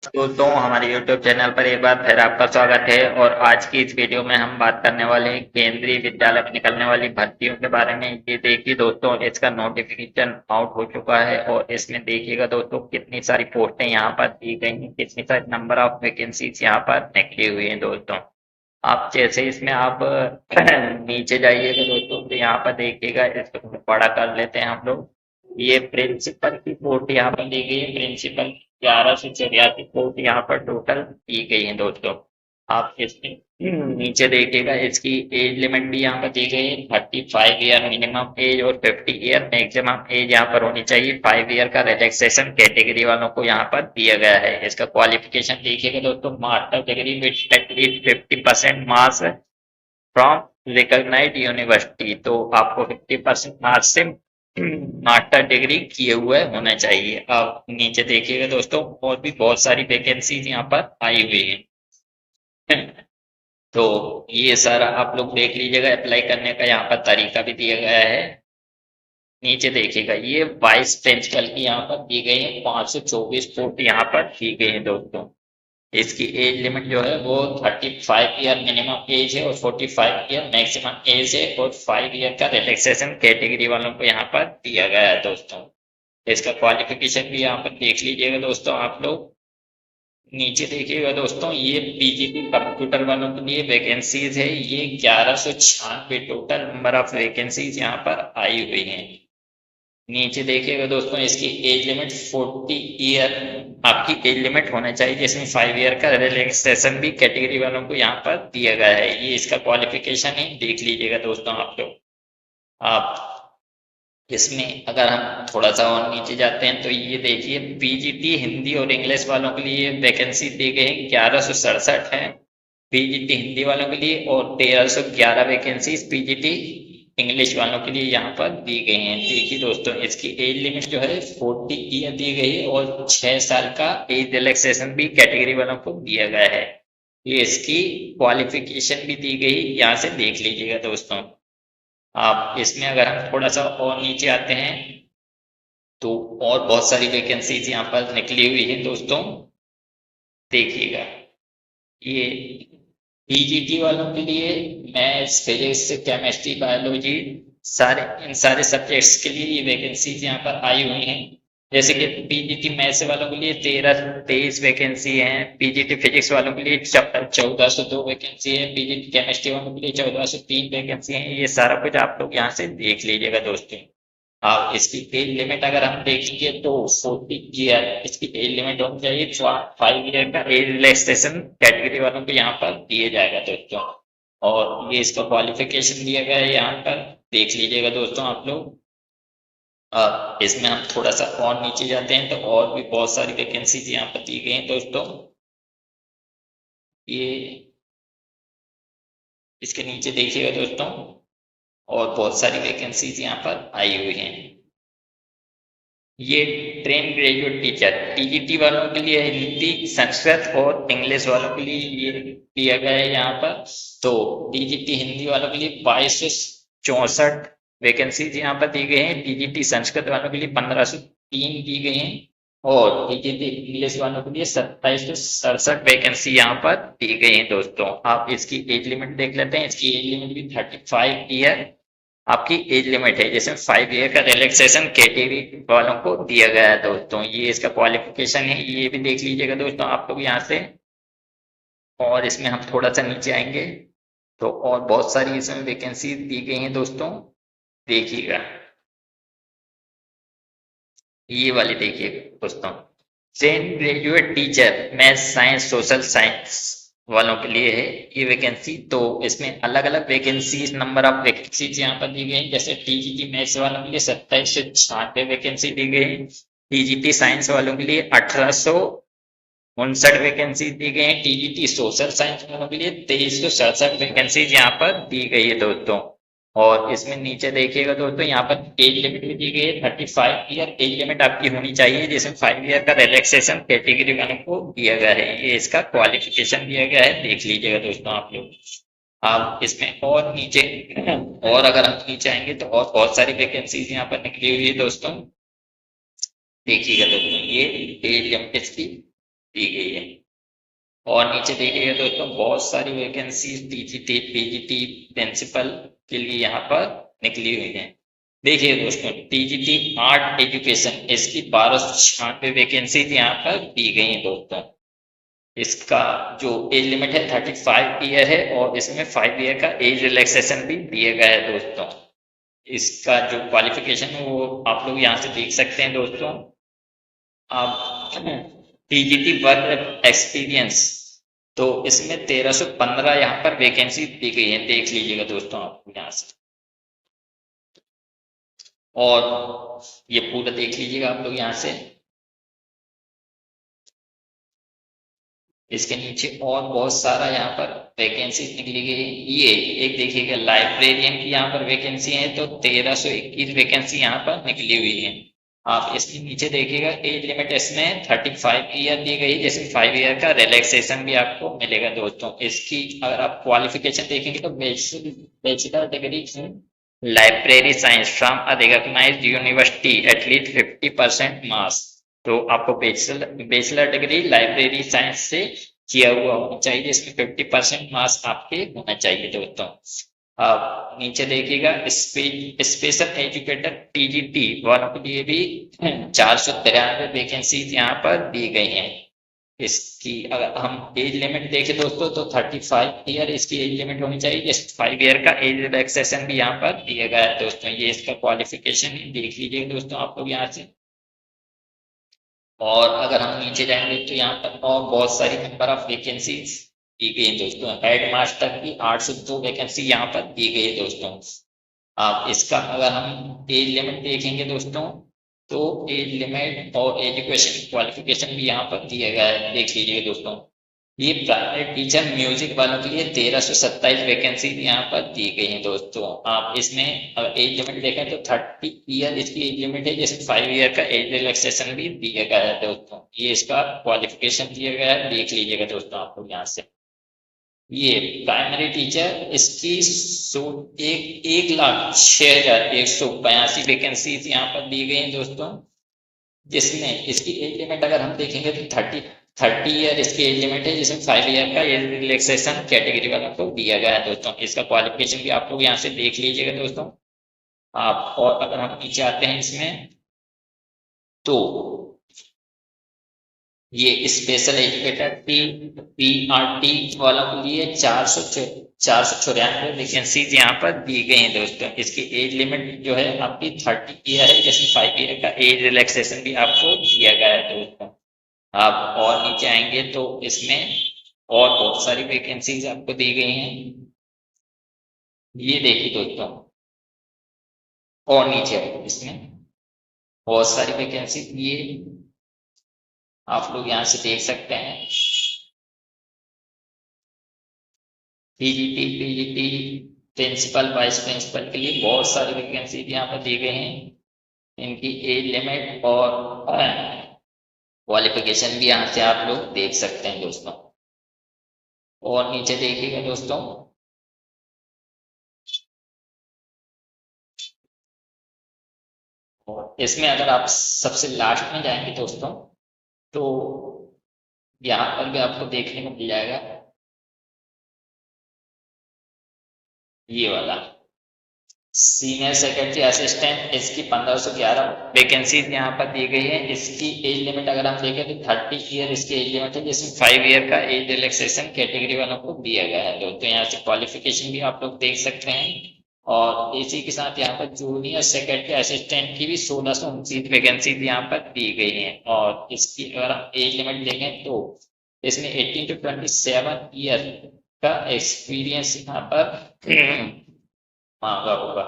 दोस्तों हमारे YouTube channel पर एक बार फिर आपका स्वागत है। और आज की इस वीडियो में हम बात करने वाले हैं केंद्रीय विद्यालय में निकलने वाली भर्तियों के बारे में। ये देखिए दोस्तों, इसका नोटिफिकेशन आउट हो चुका है और इसमें देखिएगा दोस्तों कितनी सारी पोस्टें यहाँ पर दी गई हैं, कितनी सारी नंबर ऑफ वैकेंसीज यहाँ पर निकली हुई हैं दोस्तों। आप जैसे इसमें आप नीचे जाइएगा दोस्तों तो यहाँ पर देखिएगा, इसको बड़ा कर लेते हैं हम लोग। ये प्रिंसिपल की पोस्ट यहाँ पर दी गई है। प्रिंसिपल 1184 पोस्ट यहाँ पर टोटल दी गई है दोस्तों। आप इसमें नीचे देखिएगा, इसकी एज लिमिट भी यहाँ पर दी गई है। 35 ईयर मिनिमम एज और 50 ईयर मैक्सिमम एज यहाँ पर होनी चाहिए। 5 ईयर का रिलैक्सेशन कैटेगरी वालों को यहाँ पर दिया गया है। इसका क्वालिफिकेशन देखिएगा दोस्तों, master degree with at least 50% marks from recognised university. तो आपको 50% मार्क्स से मास्टर डिग्री किए हुए होना चाहिए। अब नीचे देखिएगा दोस्तों, और भी बहुत सारी वैकेंसीज यहाँ पर आई हुई है। तो ये सारा आप लोग देख लीजिएगा। अप्लाई करने का यहाँ पर तरीका भी दिया गया है। नीचे देखिएगा, ये वाइस प्रिंसिपल की यहाँ पर दी गई है। 524 पोस्ट यहाँ पर दी गई है दोस्तों। इसकी एज लिमिट जो है वो 35 ईयर मिनिमम एज है और 45 ईयर मैक्सिमम एज है, और 5 ईयर का रिलैक्सेशन कैटेगरी वालों को यहाँ पर दिया गया है दोस्तों। इसका क्वालिफिकेशन भी यहाँ पर देख लीजिएगा दोस्तों आप लोग। नीचे देखिएगा दोस्तों, ये पीजीटी कंप्यूटर वालों के लिए वैकेंसीज है। ये 1196 टोटल नंबर ऑफ वैकेंसीज यहाँ पर आई हुई हैं। नीचे देखिएगा दोस्तों, इसकी एज लिमिट 40 ईयर आपकी एज लिमिट होना चाहिए, जिसमें 5 ईयर का रिलैक्सेशन भी कैटेगरी वालों को यहाँ पर दिया गया है। ये इसका क्वालिफिकेशन है, देख लीजिएगा दोस्तों आप लोग। आप इसमें अगर हम थोड़ा सा और नीचे जाते हैं तो ये देखिए, पीजीटी हिंदी और इंग्लिश वालों के लिए वैकेंसी दी गई है। 1167 है पीजीटी हिंदी वालों के लिए, और 1311 वैकेंसी पीजीटी इंग्लिश वालों के लिए यहाँ पर दी गई हैं। देखिए दोस्तों, इसकी एज लिमिट जो है 40 ईयर दी गई है, और 6 साल का एज रिलैक्सेशन भी कैटेगरी वालों को दिया गया है। ये इसकी क्वालिफिकेशन भी दी गई, यहाँ से देख लीजिएगा दोस्तों आप। इसमें अगर हम थोड़ा सा और नीचे आते हैं तो और बहुत सारी वैकेंसीज यहाँ पर निकली हुई है दोस्तों। देखिएगा, ये पीजीटी वालों के लिए मैथ्स फिजिक्स केमिस्ट्री बायोलॉजी सारे इन सारे सब्जेक्ट्स के लिए ये वैकेंसीज यहाँ पर आई हुई हैं। जैसे कि पीजीटी मैथ्स वालों के लिए 1323 वैकेंसी है। पीजीटी फिजिक्स वालों के लिए 1402 वैकेंसी है। पीजीटी केमिस्ट्री वालों के लिए 1403 वैकेंसी है। ये सारा कुछ आप लोग यहाँ से देख लीजिएगा दोस्तों। अब इसकी एज लिमिट अगर हम देखेंगे तो 40 ईयर इसकी एज लिमिट होनी चाहिए। 5 ईयर का एज रिलैक्सेशन कैटेगरी वालों को यहाँ पर दिया जाएगा दोस्तों। और ये इसका क्वालिफिकेशन दिया गया है, यहाँ पर देख लीजिएगा दोस्तों आप लोग। अब इसमें हम थोड़ा सा और नीचे जाते हैं तो और भी बहुत सारी वैकेंसीज यहाँ पर दी गई हैं दोस्तों। ये इसके नीचे देखिएगा दोस्तों, और बहुत सारी वैकेंसीज यहाँ पर आई हुई हैं। ये ट्रेन ग्रेजुएट टीचर टीजीटी वालों के लिए हिंदी संस्कृत और इंग्लिश वालों के लिए ये दिया गया है यहाँ पर। तो टीजीटी हिंदी वालों के लिए 2264 वैकेंसीज यहाँ पर दी गई हैं। टीजीटी संस्कृत वालों के लिए 1503 दी गई हैं, और टीजीटी इंग्लिश वालों के लिए 2767 वैकेंसी यहाँ पर दी गई हैं दोस्तों। आप इसकी एज लिमिट देख लेते हैं। इसकी एज लिमिट भी 35 ईयर आपकी एज लिमिट है, जिसमें 5 ईयर का रिलैक्सेशन कैटेगरी वालों को दिया गया है दोस्तों। ये इसका क्वालिफिकेशन है, ये भी देख लीजिएगा दोस्तों आप लोग यहाँ से। और इसमें हम थोड़ा सा नीचे आएंगे तो और बहुत सारी इसमें वैकेंसी दी गई हैं दोस्तों। देखिएगा, ये वाली देखिए दोस्तों, train graduate teacher math science social science वालों के लिए है ये वैकेंसी। तो इसमें अलग अलग वैकेंसी नंबर ऑफ वैकेंसीज यहाँ पर दी गई हैं। जैसे टीजीटी मैथ्स वालों के लिए 2796 वैकेंसी दी गई है। टीजीटी साइंस वालों के लिए 1859 वैकेंसी दी गई है। टीजीटी सोशल साइंस वालों के लिए 2367 वैकेंसीज यहाँ पर दी गई है दोस्तों। और इसमें नीचे देखिएगा दोस्तों, यहाँ पर एज लिमिट भी दी गई है। 35 ईयर एज लिमिट आपकी होनी चाहिए, जिसमें 5 ईयर का रिलैक्सेशन कैटेगरी वालों को दिया गया है। ये इसका क्वालिफिकेशन दिया गया है, देख लीजिएगा दोस्तों आप लोग। आप इसमें और नीचे और अगर हम नीचे आएंगे तो और बहुत सारी वैकेंसीज यहाँ पर निकली हुई है दोस्तों। देखिएगा दोस्तों, ये एज लिमिट इसकी दी गई है। और नीचे देखिएगा दोस्तों बहुत सारी वैकेंसी टीजीटी पीजीटी प्रिंसिपल के लिए यहाँ पर निकली हुई है। देखिए दोस्तों टीजीटी आर्ट एजुकेशन इसकी 1296 वैकेंसी यहाँ पर दी गई है दोस्तों। इसका जो एज लिमिट है 35 ईयर है और इसमें 5 ईयर का एज रिलैक्सेशन भी दिया गया है दोस्तों। इसका जो क्वालिफिकेशन है वो आप लोग यहाँ से देख सकते हैं दोस्तों। आप टीजीटी वर्क एक्सपीरियंस तो इसमें 1315 यहाँ पर वैकेंसी दी गई है, देख लीजिएगा दोस्तों आप यहाँ से। और ये पूरा देख लीजिएगा आप लोग यहाँ से। इसके नीचे और बहुत सारा यहाँ पर वैकेंसी निकली गई। ये एक देखिएगा लाइब्रेरियन की यहाँ पर वैकेंसी है तो 1321 वैकेंसी यहाँ पर निकली हुई है। आप इसके नीचे देखिएगा एज लिमिट इसमें 35 ईयर दी गई, जैसे 5 ईयर का रिलैक्सेशन भी आपको मिलेगा दोस्तों। इसकी अगर आप क्वालिफिकेशन देखेंगे तो bachelor degree library science from a recognised university at least 50% marks. तो आपको बैचलर डिग्री लाइब्रेरी साइंस से किया हुआ होना चाहिए, जिसमें 50% मार्क्स आपके होना चाहिए दोस्तों। आप नीचे देखिएगा स्पेशल एजुकेटर टीजीटी वालों के लिए भी 493 वैकेंसी यहाँ पर दी गई हैं। इसकी अगर हम एज लिमिट देखें दोस्तों तो 35 ईयर इसकी एज लिमिट होनी चाहिए, जैसे 5 ईयर का एज रिलैक्सेशन भी यहाँ पर दिया गया है दोस्तों। ये इसका क्वालिफिकेशन देख लीजिए दोस्तों आप लोग यहाँ से। और अगर हम नीचे जाएंगे तो यहाँ पर और बहुत सारी नंबर ऑफ वैकेंसीज दी गई है दोस्तों। हेड मास्टर की 802 वैकेंसी यहाँ पर दी गई है दोस्तों। आप इसका अगर हम एज लिमिट देखेंगे दोस्तों तो एज लिमिट और एजुकेशन क्वालिफिकेशन भी यहाँ पर दिया गया है, देख लीजिए दोस्तों। ये प्राइमरी टीचर म्यूजिक वालों के लिए 1327 वैकेंसी यहाँ पर दी गई है दोस्तों। आप इसमें अगर एज लिमिट देखें तो 30 ईयर इसकी एज लिमिट है, जैसे 5 ईयर का एज रिलैक्सेशन भी दिया गया है दोस्तों। ये इसका क्वालिफिकेशन दिया गया है, देख लीजिएगा दोस्तों आप लोग यहाँ से। ये प्राइमरी टीचर इसकी 1,06,182 वैकेंसी यहाँ पर दी गई है दोस्तों, जिसमें इसकी एज लिमिट अगर हम देखेंगे तो 30 ईयर इसकी एज लिमिट है, जिसमें 5 ईयर का एज रिलैक्सेशन कैटेगरी वालों को दिया गया है दोस्तों। इसका क्वालिफिकेशन भी आप लोग यहाँ से देख लीजिएगा दोस्तों आप। और अगर हम नीचे आते हैं इसमें तो ये स्पेशल एजुकेटर पीआरटी वालों के लिए 494 वैकेंसी यहाँ पर दी गई हैं दोस्तों। इसकी एज लिमिट जो है आपकी 30 ईयर है, जैसे 5 ईयर का एज रिलैक्सेशन भी आपको दिया गया है दोस्तों। आप और नीचे आएंगे तो इसमें और बहुत सारी वैकेंसीज आपको दी गई हैं, ये देखिए दोस्तों। और नीचे इसमें बहुत सारी वैकेंसी ये आप लोग यहाँ से देख सकते हैं। पीजीटी प्रिंसिपल वाइस प्रिंसिपल के लिए बहुत सारी वैकेंसी यहाँ पर दी गई हैं। इनकी एज लिमिट और क्वालिफिकेशन भी यहाँ से आप लोग देख सकते हैं दोस्तों। और नीचे देखिएगा दोस्तों और इसमें अगर आप सबसे लास्ट में जाएंगे दोस्तों तो यहाँ पर भी आपको देखने को मिल जाएगा ये वाला सीनियर सेक्रेटरी असिस्टेंट। इसकी 1511 वैकेंसी यहाँ पर दी गई है। इसकी एज लिमिट अगर हम देखें तो 30 ईयर इसकी एज लिमिट है, जिसमें 5 ईयर का एज रिलैक्सेशन कैटेगरी वालों को दिया गया है दोस्तों। यहाँ से क्वालिफिकेशन भी आप लोग देख सकते हैं। और इसी के साथ यहाँ पर जूनियर सेक्रेटरी असिस्टेंट की भी 1629 वैकेंसी यहाँ पर दी गई है। और इसकी अगर हम एज लिमिट देखें तो इसमें 18 to 27 ईयर का एक्सपीरियंस यहाँ पर मांगा होगा।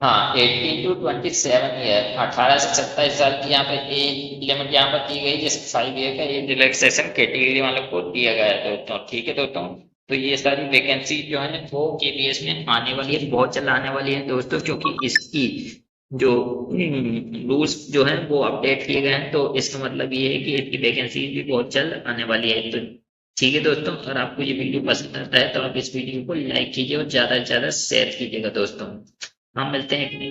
हाँ 18 to 27 ईयर 18 से 27 साल की यहाँ पर एज लिमिट यहाँ पर दी गई, जैसे 5 ईयर का एज रिलैक्सेशन कैटेगरी वालों को दिया गया है दोस्तों। ठीक है दोस्तों, तो ये सारी वैकेंसी जो है वो केबीएस में आने वाली है, बहुत जल्द आने वाली है दोस्तों, क्योंकि इसकी जो रूल्स जो है वो अपडेट किए गए हैं। तो इसका मतलब ये है कि इसकी वैकेंसी भी बहुत जल्द आने वाली है। तो ठीक है दोस्तों, अगर आपको ये वीडियो पसंद आता है तो आप इस वीडियो को लाइक कीजिए और ज्यादा से ज्यादा शेयर कीजिएगा दोस्तों। हम मिलते हैं एक नई